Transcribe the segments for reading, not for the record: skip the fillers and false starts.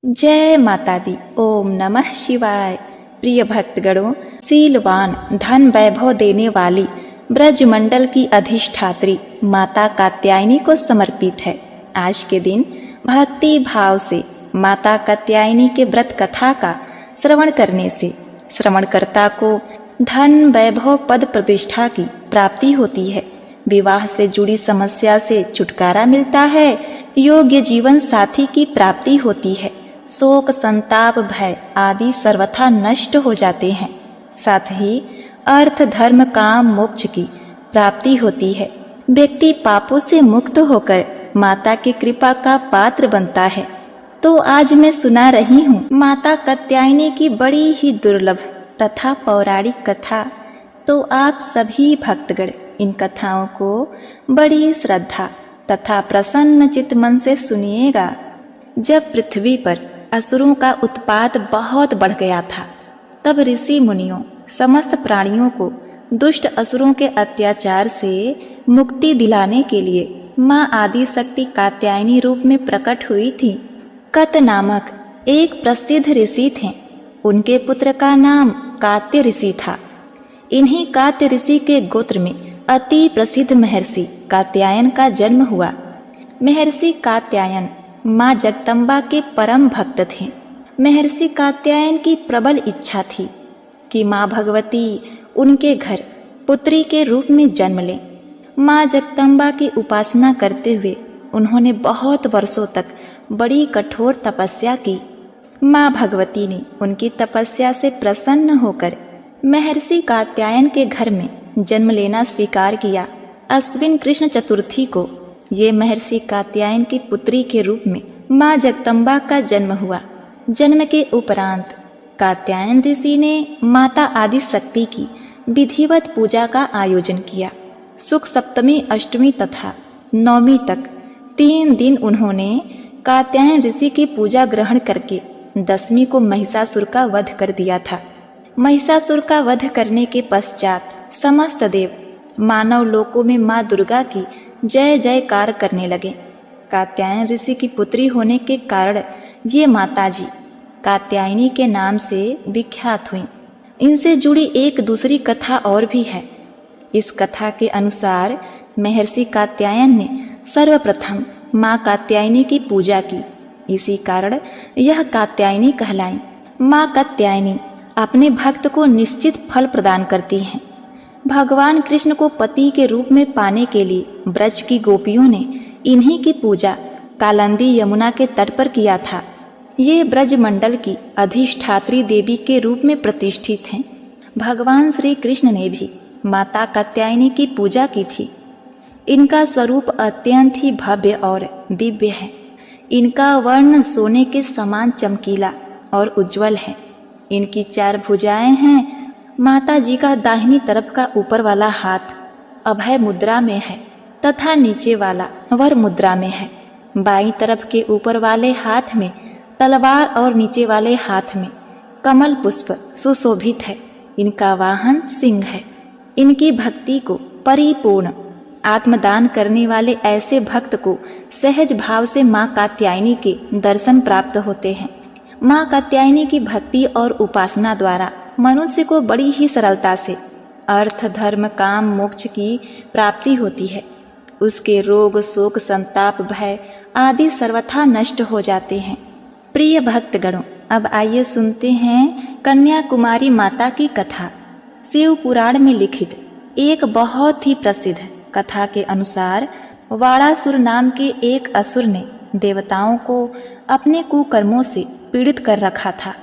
जय माता दी। ओम नमः शिवाय। प्रिय भक्तगणों, शीलवान धन वैभव देने वाली ब्रजमंडल की अधिष्ठात्री माता कात्यायनी को समर्पित है। आज के दिन भक्ति भाव से माता कात्यायनी के व्रत कथा का श्रवण करने से श्रवणकर्ता को धन वैभव पद प्रतिष्ठा की प्राप्ति होती है, विवाह से जुड़ी समस्या से छुटकारा मिलता है, योग्य जीवन साथी की प्राप्ति होती है, शोक संताप भय आदि सर्वथा नष्ट हो जाते हैं, साथ ही अर्थ धर्म काम मोक्ष की प्राप्ति होती है। व्यक्ति पापों से मुक्त होकर माता की कृपा का पात्र बनता है। तो आज मैं सुना रही हूँ माता कात्यायनी की बड़ी ही दुर्लभ तथा पौराणिक कथा। तो आप सभी भक्तगण इन कथाओं को बड़ी श्रद्धा तथा प्रसन्न चित्त मन से सुनिएगा। जब पृथ्वी पर असुरों का उत्पात बहुत बढ़ गया था, तब ऋषि मुनियों समस्त प्राणियों को दुष्ट असुरों के अत्याचार से मुक्ति दिलाने के लिए माँ आदि शक्ति कात्यायनी रूप में प्रकट हुई थी। कत नामक एक प्रसिद्ध ऋषि थे। उनके पुत्र का नाम कात्य ऋषि था। इन्हीं कात्य ऋषि के गोत्र में अति प्रसिद्ध महर्षि कात्यायन का जन्म हुआ। महर्षि कात्यायन माँ जगदम्बा के परम भक्त थे। महर्षि कात्यायन की प्रबल इच्छा थी कि माँ भगवती उनके घर पुत्री के रूप में जन्म लें। माँ जगदम्बा की उपासना करते हुए उन्होंने बहुत वर्षों तक बड़ी कठोर तपस्या की। माँ भगवती ने उनकी तपस्या से प्रसन्न होकर महर्षि कात्यायन के घर में जन्म लेना स्वीकार किया। अश्विन कृष्ण चतुर्थी को ये महर्षि कात्यायन की पुत्री के रूप में माँ जगदम्बा का जन्म हुआ। जन्म के उपरांत कात्यायन ऋषि ने माता आदि शक्ति की विधिवत पूजा का आयोजन किया। शुक्ल सप्तमी अष्टमी तथा नवमी तक 3 दिन उन्होंने कात्यायन ऋषि की पूजा ग्रहण करके दसवीं को महिषासुर का वध कर दिया था। महिषासुर का वध करने के पश्चात समस्त देव मानव लोकों में माँ दुर्गा की जय जयकार करने लगे। कात्यायन ऋषि की पुत्री होने के कारण ये माताजी कात्यायनी के नाम से विख्यात हुई। इनसे जुड़ी एक दूसरी कथा और भी है। इस कथा के अनुसार महर्षि कात्यायन ने सर्वप्रथम माँ कात्यायनी की पूजा की, इसी कारण यह कात्यायनी कहलाई। माँ कात्यायनी अपने भक्त को निश्चित फल प्रदान करती हैं। भगवान कृष्ण को पति के रूप में पाने के लिए ब्रज की गोपियों ने इन्हीं की पूजा कालिंदी यमुना के तट पर किया था। ये ब्रज मंडल की अधिष्ठात्री देवी के रूप में प्रतिष्ठित हैं। भगवान श्री कृष्ण ने भी माता कात्यायनी की पूजा की थी। इनका स्वरूप अत्यंत ही भव्य और दिव्य है। इनका वर्ण सोने के समान चमकीला और उज्जवल है। इनकी 4 भुजाएं हैं। माता जी का दाहिनी तरफ का ऊपर वाला हाथ अभय मुद्रा में है तथा नीचे वाला वर मुद्रा में है। बाईं तरफ के ऊपर वाले हाथ में तलवार और नीचे वाले हाथ में कमल पुष्प सुशोभित है। इनका वाहन सिंह है। इनकी भक्ति को परिपूर्ण आत्मदान करने वाले ऐसे भक्त को सहज भाव से माँ कात्यायनी के दर्शन प्राप्त होते हैं। माँ कात्यायनी की भक्ति और उपासना द्वारा मनुष्य को बड़ी ही सरलता से अर्थ धर्म काम मोक्ष की प्राप्ति होती है। उसके रोग शोक संताप भय आदि सर्वथा नष्ट हो जाते हैं। प्रिय भक्तगणों, अब आइए सुनते हैं कन्याकुमारी माता की कथा। शिव पुराण में लिखित एक बहुत ही प्रसिद्ध कथा के अनुसार वाणासुर नाम के एक असुर ने देवताओं को अपने कुकर्मों से पीड़ित कर रखा था।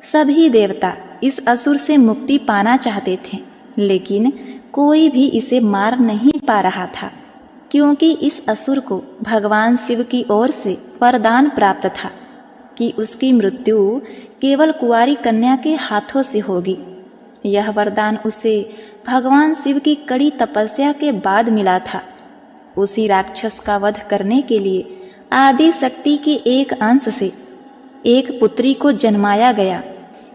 सभी देवता इस असुर से मुक्ति पाना चाहते थे, लेकिन कोई भी इसे मार नहीं पा रहा था, क्योंकि इस असुर को भगवान शिव की ओर से वरदान प्राप्त था कि उसकी मृत्यु केवल कुंवारी कन्या के हाथों से होगी। यह वरदान उसे भगवान शिव की कड़ी तपस्या के बाद मिला था। उसी राक्षस का वध करने के लिए आदि शक्ति के एक अंश से एक पुत्री को जन्माया गया।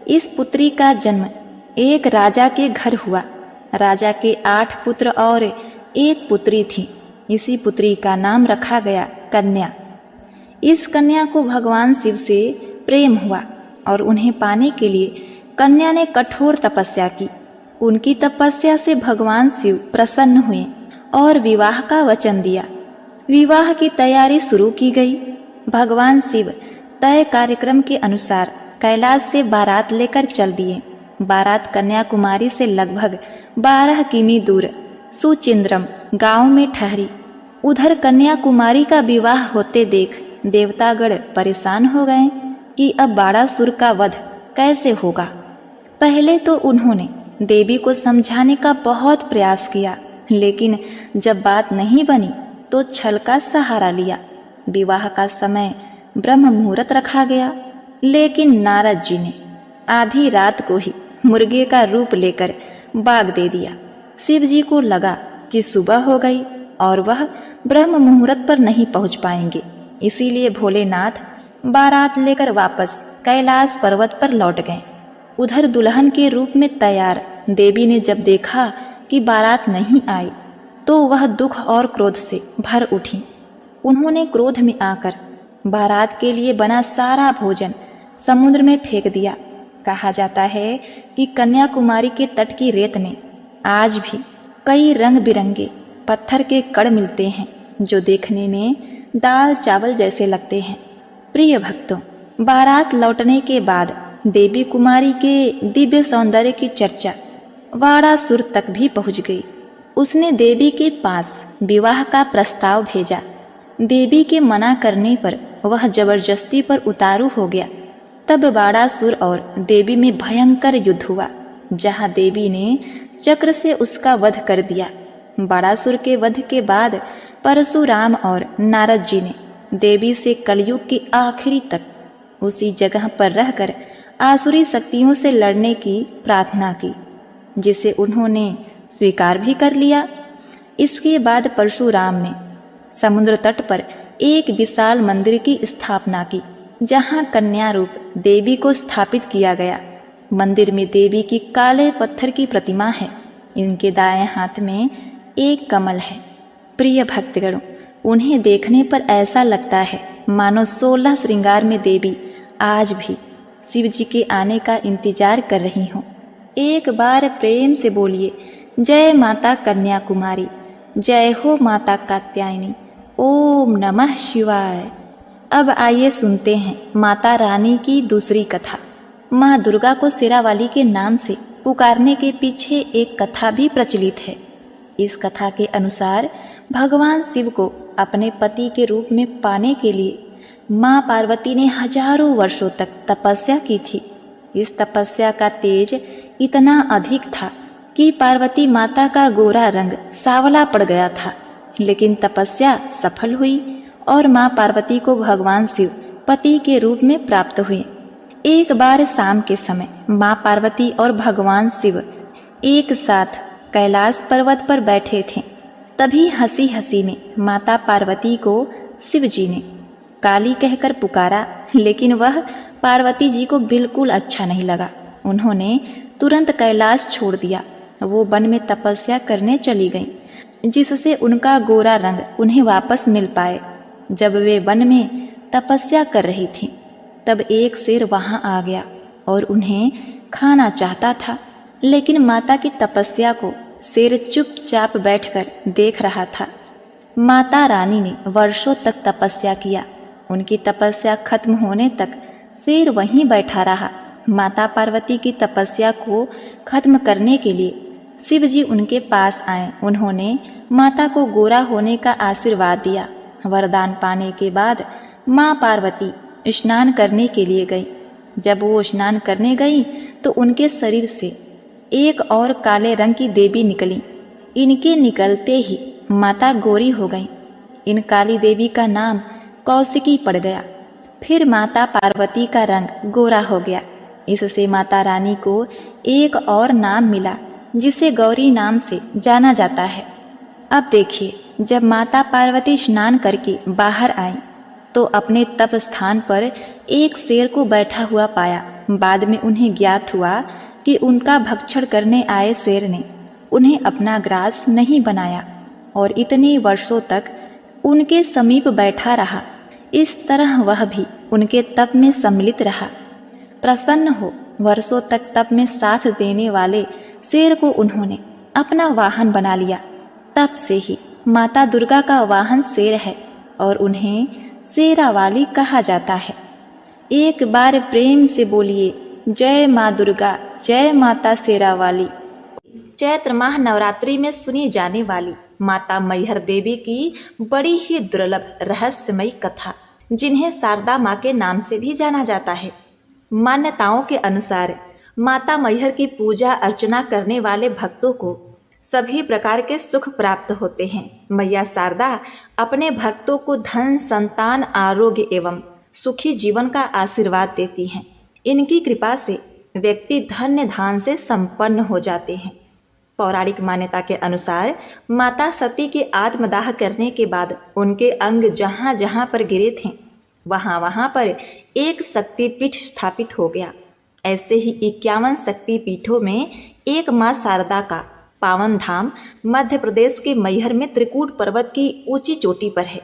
इस पुत्री का जन्म एक राजा के घर हुआ। राजा के 8 पुत्र और एक पुत्री थी। इसी पुत्री का नाम रखा गया कन्या। इस कन्या को भगवान शिव से प्रेम हुआ और उन्हें पाने के लिए कन्या ने कठोर तपस्या की। उनकी तपस्या से भगवान शिव प्रसन्न हुए और विवाह का वचन दिया। विवाह की तैयारी शुरू की गई। भगवान शिव तय कार्यक्रम के अनुसार कैलाश से बारात लेकर चल दिए। बारात कन्याकुमारी से लगभग 12 किमी दूर सुचिंद्रम गांव में ठहरी। उधर कन्याकुमारी का विवाह होते देख देवतागण परेशान हो गए कि अब बाड़ासुर का वध कैसे होगा। पहले तो उन्होंने देवी को समझाने का बहुत प्रयास किया, लेकिन जब बात नहीं बनी तो छल का सहारा लिया। विवाह का समय ब्रह्म मुहूर्त रखा गया, लेकिन नारद जी ने आधी रात को ही मुर्गे का रूप लेकर बाग दे दिया। शिव जी को लगा कि सुबह हो गई और वह ब्रह्म मुहूर्त पर नहीं पहुंच पाएंगे, इसीलिए भोलेनाथ बारात लेकर वापस कैलाश पर्वत पर लौट गए। उधर दुल्हन के रूप में तैयार देवी ने जब देखा कि बारात नहीं आई तो वह दुख और क्रोध से भर उठी। उन्होंने क्रोध में आकर बारात के लिए बना सारा भोजन समुद्र में फेंक दिया। कहा जाता है कि कन्याकुमारी के तट की रेत में आज भी कई रंग बिरंगे पत्थर के कण मिलते हैं जो देखने में दाल चावल जैसे लगते हैं। प्रिय भक्तों, बारात लौटने के बाद देवी कुमारी के दिव्य सौंदर्य की चर्चा वाड़ासुर तक भी पहुंच गई। उसने देवी के पास विवाह का प्रस्ताव भेजा। देवी के मना करने पर वह जबरदस्ती पर उतारू हो गया। तब वाड़ासुर और देवी में भयंकर युद्ध हुआ, जहां देवी ने चक्र से उसका वध कर दिया। वाड़ासुर के वध के बाद परशुराम और नारद जी ने देवी से कलयुग के आखिरी तक उसी जगह पर रहकर आसुरी शक्तियों से लड़ने की प्रार्थना की, जिसे उन्होंने स्वीकार भी कर लिया। इसके बाद परशुराम ने समुद्र तट पर एक विशाल मंदिर की स्थापना की, जहां कन्या रूप देवी को स्थापित किया गया। मंदिर में देवी की काले पत्थर की प्रतिमा है। इनके दाएं हाथ में एक कमल है। प्रिय भक्तगणों, उन्हें देखने पर ऐसा लगता है मानो 16 श्रृंगार में देवी आज भी शिव जी के आने का इंतजार कर रही हूँ। एक बार प्रेम से बोलिए, जय माता कन्याकुमारी, जय हो माता कात्यायनी, ओम नमः शिवाय। अब आइए सुनते हैं माता रानी की दूसरी कथा। माँ दुर्गा को शेरावाली के नाम से पुकारने के पीछे एक कथा भी प्रचलित है। इस कथा के अनुसार भगवान शिव को अपने पति के रूप में पाने के लिए माँ पार्वती ने हजारों वर्षों तक तपस्या की थी। इस तपस्या का तेज इतना अधिक था कि पार्वती माता का गोरा रंग सांवला पड़ गया था, लेकिन तपस्या सफल हुई और माँ पार्वती को भगवान शिव पति के रूप में प्राप्त हुए। एक बार शाम के समय माँ पार्वती और भगवान शिव एक साथ कैलाश पर्वत पर बैठे थे। तभी हंसी हंसी में माता पार्वती को शिव जी ने काली कहकर पुकारा, लेकिन वह पार्वती जी को बिल्कुल अच्छा नहीं लगा। उन्होंने तुरंत कैलाश छोड़ दिया। वो वन में तपस्या करने चली गईं, जिससे उनका गोरा रंग उन्हें वापस मिल पाए। जब वे वन में तपस्या कर रही थीं, तब एक शेर वहां आ गया और उन्हें खाना चाहता था, लेकिन माता की तपस्या को शेर चुपचाप बैठकर देख रहा था। माता रानी ने वर्षों तक तपस्या किया। उनकी तपस्या खत्म होने तक शेर वहीं बैठा रहा। माता पार्वती की तपस्या को खत्म करने के लिए शिव जी उनके पास आए। उन्होंने माता को गोरा होने का आशीर्वाद दिया। वरदान पाने के बाद माँ पार्वती स्नान करने के लिए गई। जब वो स्नान करने गई तो उनके शरीर से एक और काले रंग की देवी निकली। इनके निकलते ही माता गोरी हो गई। इन काली देवी का नाम कौशिकी पड़ गया। फिर माता पार्वती का रंग गोरा हो गया। इससे माता रानी को एक और नाम मिला, जिसे गौरी नाम से जाना जाता है। अब देखिए, जब माता पार्वती स्नान करके बाहर आई तो अपने तप स्थान पर एक शेर को बैठा हुआ पाया। बाद में उन्हें ज्ञात हुआ कि उनका भक्षण करने आए शेर ने उन्हें अपना ग्रास नहीं बनाया और इतने वर्षों तक उनके समीप बैठा रहा। इस तरह वह भी उनके तप में सम्मिलित रहा। प्रसन्न हो वर्षों तक तप में साथ देने वाले शेर को उन्होंने अपना वाहन बना लिया। तब से ही माता दुर्गा का वाहन शेर है और उन्हें शेरावाली कहा जाता है। एक बार प्रेम से बोलिए, जय माँ दुर्गा, जय माता शेरावाली। चैत्र माह नवरात्रि में सुनी जाने वाली माता मैहर देवी की बड़ी ही दुर्लभ रहस्यमयी कथा, जिन्हें शारदा माँ के नाम से भी जाना जाता है। मान्यताओं के अनुसार माता मैहर की पूजा अर्चना करने वाले भक्तों को सभी प्रकार के सुख प्राप्त होते हैं। मैया शारदा अपने भक्तों को धन, संतान, आरोग्य एवं सुखी जीवन का आशीर्वाद देती हैं। इनकी कृपा से व्यक्ति धन्य धान से संपन्न हो जाते हैं। पौराणिक मान्यता के अनुसार माता सती के आत्मदाह करने के बाद उनके अंग जहाँ जहाँ पर गिरे थे वहाँ वहाँ पर एक शक्तिपीठ स्थापित हो गया। ऐसे ही 51 शक्तिपीठों में एक माँ शारदा का पावन धाम मध्य प्रदेश के मैहर में त्रिकूट पर्वत की ऊंची चोटी पर है,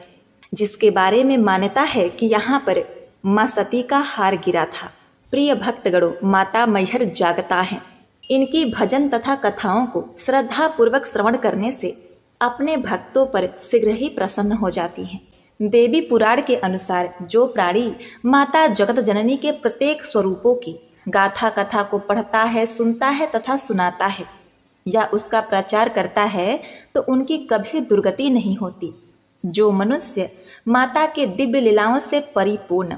जिसके बारे में मान्यता है कि यहाँ पर माँ सती का हार गिरा था। प्रिय भक्तगणों, माता मैहर जागता है। इनकी भजन तथा कथाओं को श्रद्धा पूर्वक श्रवण करने से अपने भक्तों पर शीघ्र ही प्रसन्न हो जाती हैं। देवी पुराण के अनुसार जो प्राणी माता जगत जननी के प्रत्येक स्वरूपों की गाथा कथा को पढ़ता है, सुनता है तथा सुनाता है या उसका प्रचार करता है तो उनकी कभी दुर्गति नहीं होती। जो मनुष्य माता के दिव्य लीलाओं से परिपूर्ण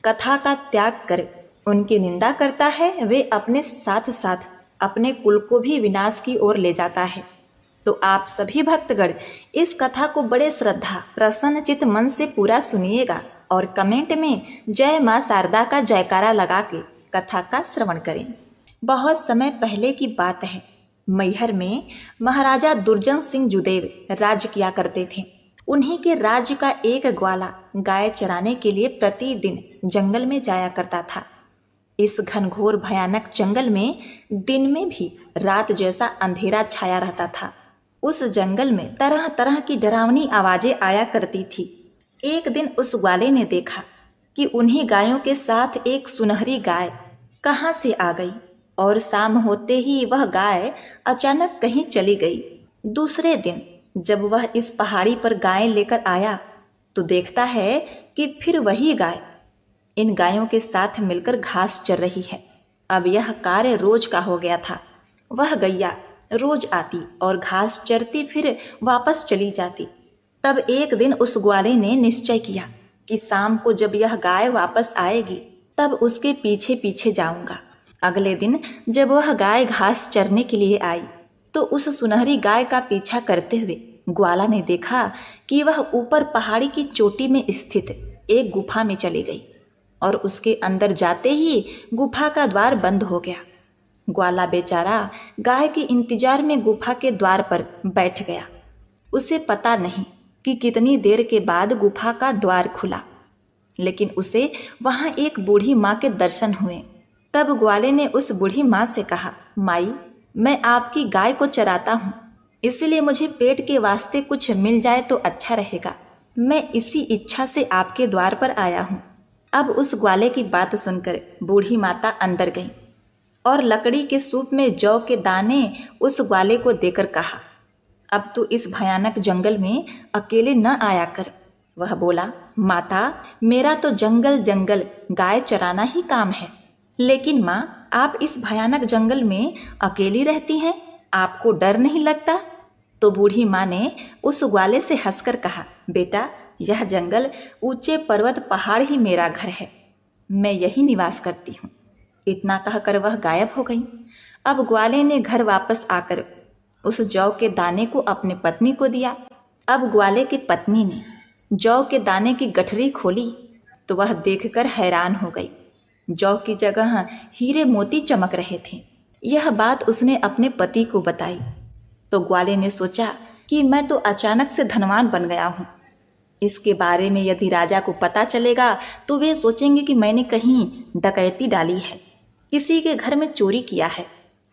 कथा का त्याग कर उनकी निंदा करता है, वे अपने साथ साथ अपने कुल को भी विनाश की ओर ले जाता है। तो आप सभी भक्तगण इस कथा को बड़े श्रद्धा प्रसन्न चित्त मन से पूरा सुनिएगा और कमेंट में जय माँ शारदा का जयकारा लगा के कथा का श्रवण करें। बहुत समय पहले की बात है, मैहर में महाराजा दुर्जन सिंह जुदेव राज्य किया करते थे। उन्हीं के राज्य का एक ग्वाला गाय चराने के लिए प्रतिदिन जंगल में जाया करता था। इस घनघोर भयानक जंगल में दिन में भी रात जैसा अंधेरा छाया रहता था। उस जंगल में तरह तरह की डरावनी आवाजें आया करती थी। एक दिन उस ग्वाले ने देखा कि उन्हीं गायों के साथ एक सुनहरी गाय कहाँ से आ गई और शाम होते ही वह गाय अचानक कहीं चली गई। दूसरे दिन जब वह इस पहाड़ी पर गाय लेकर आया तो देखता है कि फिर वही गाय इन गायों के साथ मिलकर घास चर रही है। अब यह कार्य रोज का हो गया था। वह गैया रोज आती और घास चरती फिर वापस चली जाती। तब एक दिन उस ग्वाले ने निश्चय किया कि शाम को जब यह गाय वापस आएगी तब उसके पीछे पीछे जाऊंगा। अगले दिन जब वह गाय घास चरने के लिए आई तो उस सुनहरी गाय का पीछा करते हुए ग्वाला ने देखा कि वह ऊपर पहाड़ी की चोटी में स्थित एक गुफा में चली गई और उसके अंदर जाते ही गुफा का द्वार बंद हो गया। ग्वाला बेचारा गाय के इंतजार में गुफा के द्वार पर बैठ गया। उसे पता नहीं कि कितनी देर के बाद गुफा का द्वार खुला, लेकिन उसे वहां एक बूढ़ी माँ के दर्शन हुए। तब ग्वाले ने उस बूढ़ी माँ से कहा, माई, मैं आपकी गाय को चराता हूँ, इसलिए मुझे पेट के वास्ते कुछ मिल जाए तो अच्छा रहेगा। मैं इसी इच्छा से आपके द्वार पर आया हूँ। अब उस ग्वाले की बात सुनकर बूढ़ी माता अंदर गई और लकड़ी के सूप में जौ के दाने उस ग्वाले को देकर कहा, अब तू इस भयानक जंगल में अकेले न आया कर। वह बोला, माता, मेरा तो जंगल जंगल गाय चराना ही काम है, लेकिन माँ, आप इस भयानक जंगल में अकेली रहती हैं, आपको डर नहीं लगता? तो बूढ़ी माँ ने उस ग्वाले से हंसकर कहा, बेटा, यह जंगल, ऊंचे पर्वत पहाड़ ही मेरा घर है, मैं यही निवास करती हूँ। इतना कहकर वह गायब हो गई। अब ग्वाले ने घर वापस आकर उस जौ के दाने को अपने पत्नी को दिया। अब ग्वाले की पत्नी ने जौ के दाने की गठरी खोली तो वह देखकर हैरान हो गई। जौ की जगह हीरे मोती चमक रहे थे। यह बात उसने अपने पति को बताई तो ग्वाले ने सोचा कि मैं तो अचानक से धनवान बन गया हूँ। इसके बारे में यदि राजा को पता चलेगा तो वे सोचेंगे कि मैंने कहीं डकैती डाली है, किसी के घर में चोरी किया है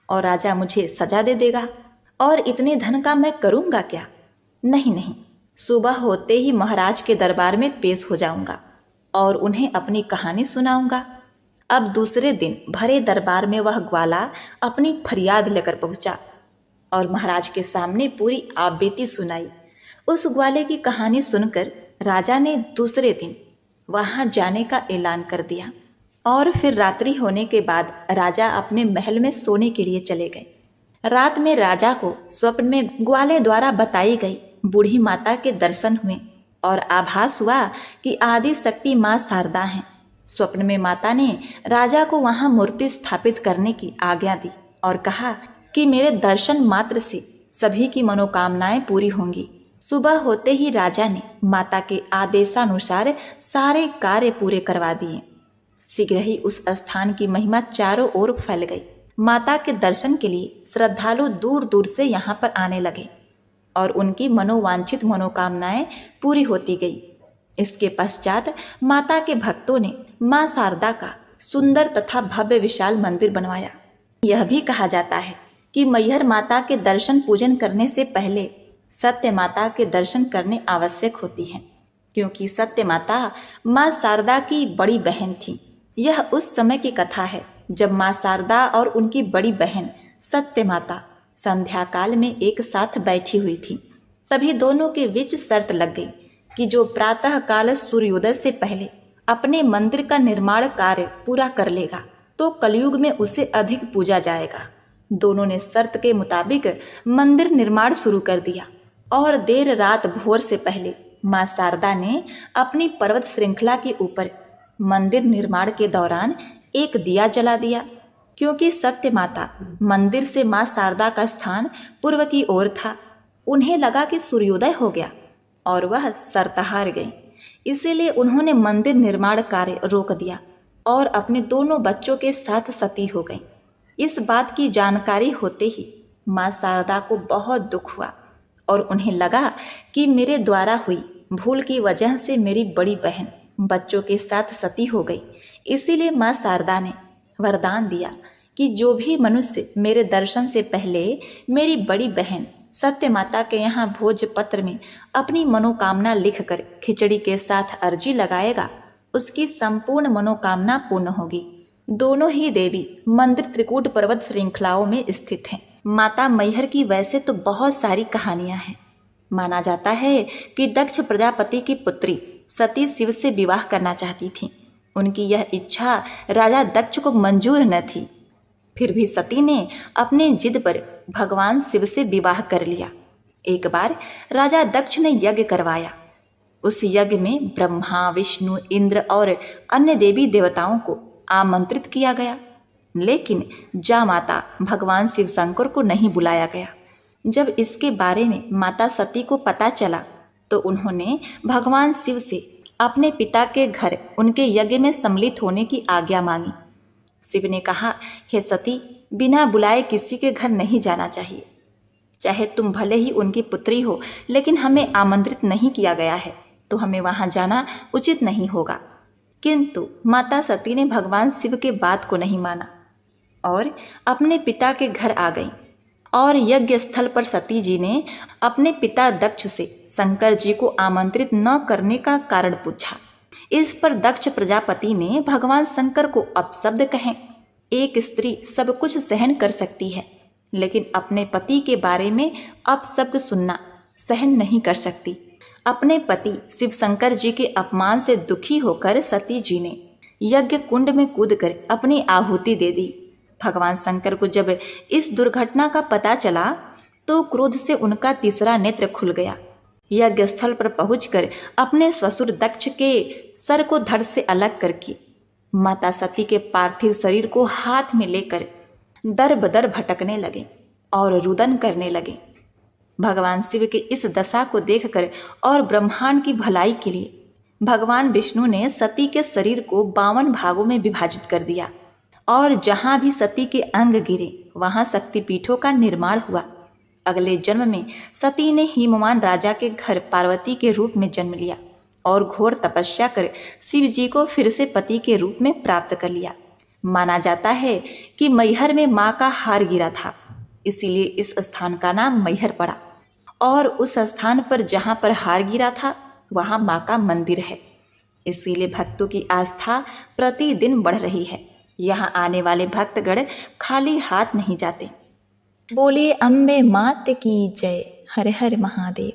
और राजा मुझे सजा दे देगा। और इतने धन का मैं करूँगा क्या? नहीं नहीं, सुबह होते ही महाराज के दरबार में पेश हो जाऊंगा और उन्हें अपनी कहानी सुनाऊंगा। अब दूसरे दिन भरे दरबार में वह ग्वाला अपनी फरियाद लेकर पहुंचा और महाराज के सामने पूरी आपबीती सुनाई। उस ग्वाले की कहानी सुनकर राजा ने दूसरे दिन वहां जाने का ऐलान कर दिया और फिर रात्रि होने के बाद राजा अपने महल में सोने के लिए चले गए। रात में राजा को स्वप्न में ग्वाले द्वारा बताई गई बूढ़ी माता के दर्शन हुए और आभास हुआ कि आदि शक्ति मां शारदा हैं। स्वप्न में माता ने राजा को वहां मूर्ति स्थापित करने की आज्ञा दी और कहा कि मेरे दर्शन मात्र से सभी की मनोकामनाएं पूरी होंगी। सुबह होते ही राजा ने माता के आदेशानुसार सारे कार्य पूरे करवा दिए। शीघ्र ही उस स्थान की महिमा चारों ओर फैल गई। माता के दर्शन के लिए श्रद्धालु दूर दूर से यहाँ पर आने लगे और उनकी मनोवांछित मनोकामनाएं पूरी होती गई। इसके पश्चात माता के भक्तों ने मां शारदा का सुंदर तथा भव्य विशाल मंदिर बनवाया। यह भी कहा जाता है कि मैहर माता के दर्शन पूजन करने से पहले सत्य माता के दर्शन करने आवश्यक होती हैं, क्योंकि सत्य माता मां शारदा की बड़ी बहन थी। यह उस समय की कथा है जब मां शारदा और उनकी बड़ी बहन सत्य माता संध्या काल में एक साथ बैठी हुई थी। तभी दोनों के बीच शर्त लग गई कि जो प्रातः काल सूर्योदय से पहले अपने मंदिर का निर्माण कार्य पूरा कर लेगा तो कलयुग में उसे अधिक पूजा जाएगा। दोनों ने शर्त के मुताबिक मंदिर निर्माण शुरू कर दिया और देर रात भोर से पहले मां शारदा ने अपनी पर्वत श्रृंखला के ऊपर मंदिर निर्माण के दौरान एक दिया जला दिया, क्योंकि सत्य माता मंदिर से मां शारदा का स्थान पूर्व की ओर था। उन्हें लगा कि सूर्योदय हो गया और वह शर्त हार गई, इसीलिए उन्होंने मंदिर निर्माण कार्य रोक दिया और अपने दोनों बच्चों के साथ सती हो गई। इस बात की जानकारी होते ही मां शारदा को बहुत दुख हुआ और उन्हें लगा कि मेरे द्वारा हुई भूल की वजह से मेरी बड़ी बहन बच्चों के साथ सती हो गई। इसीलिए मां शारदा ने वरदान दिया कि जो भी मनुष्य मेरे दर्शन से पहले मेरी बड़ी बहन सत्य माता के यहाँ भोजपत्र में अपनी मनोकामना लिखकर खिचड़ी के साथ अर्जी लगाएगा, उसकी संपूर्ण मनोकामना पूर्ण होगी। दोनों ही देवी मंदिर त्रिकूट पर्वत श्रृंखलाओं में स्थित हैं। माता मैहर की वैसे तो बहुत सारी कहानियां हैं। माना जाता है कि दक्ष प्रजापति की पुत्री सती शिव से विवाह करना चाहती थी। उनकी यह इच्छा राजा दक्ष को मंजूर न थी। फिर भी सती ने अपने जिद पर भगवान शिव से विवाह कर लिया। एक बार राजा दक्ष ने यज्ञ करवाया। उस यज्ञ में ब्रह्मा, विष्णु, इंद्र और अन्य देवी देवताओं को आमंत्रित किया गया, लेकिन जामाता भगवान शिव शंकर को नहीं बुलाया गया। जब इसके बारे में माता सती को पता चला तो उन्होंने भगवान शिव से अपने पिता के घर उनके यज्ञ में सम्मिलित होने की आज्ञा मांगी। शिव ने कहा, हे सती, बिना बुलाए किसी के घर नहीं जाना चाहिए। चाहे तुम भले ही उनकी पुत्री हो, लेकिन हमें आमंत्रित नहीं किया गया है तो हमें वहां जाना उचित नहीं होगा। किंतु माता सती ने भगवान शिव के बात को नहीं माना और अपने पिता के घर आ गई और यज्ञ स्थल पर सती जी ने अपने पिता दक्ष से शंकर जी को आमंत्रित न करने का कारण पूछा। इस पर दक्ष प्रजापति ने भगवान शंकर को अपशब्द कहे। एक स्त्री सब कुछ सहन कर सकती है, लेकिन अपने पति के बारे में अपशब्द सुनना सहन नहीं कर सकती। अपने पति शिव शंकर जी के अपमान से दुखी होकर सती जी ने यज्ञ कुंड में कूदकर अपनी आहुति दे दी। भगवान शंकर को जब इस दुर्घटना का पता चला तो क्रोध से उनका तीसरा नेत्र खुल गया। यज्ञ स्थल पर पहुंचकर अपने ससुर दक्ष के सर को धड़ से अलग करके माता सती के पार्थिव शरीर को हाथ में लेकर दर बदर भटकने लगे और रुदन करने लगे। भगवान शिव के इस दशा को देखकर और ब्रह्मांड की भलाई के लिए भगवान विष्णु ने सती के शरीर को 52 भागों में विभाजित कर दिया और जहां भी सती के अंग गिरे वहां शक्तिपीठों का निर्माण हुआ। अगले जन्म में सती ने हिमवान राजा के घर पार्वती के रूप में जन्म लिया और घोर तपस्या कर शिव जी को फिर से पति के रूप में प्राप्त कर लिया। माना जाता है कि मैहर में मां का हार गिरा था, इसीलिए इस स्थान का नाम मैहर पड़ा और उस स्थान पर जहां पर हार गिरा था वहां मां का मंदिर है। इसीलिए भक्तों की आस्था प्रतिदिन बढ़ रही है। यहाँ आने वाले भक्तगण खाली हाथ नहीं जाते। बोलिए अम्बे मात की जय। हर हर महादेव।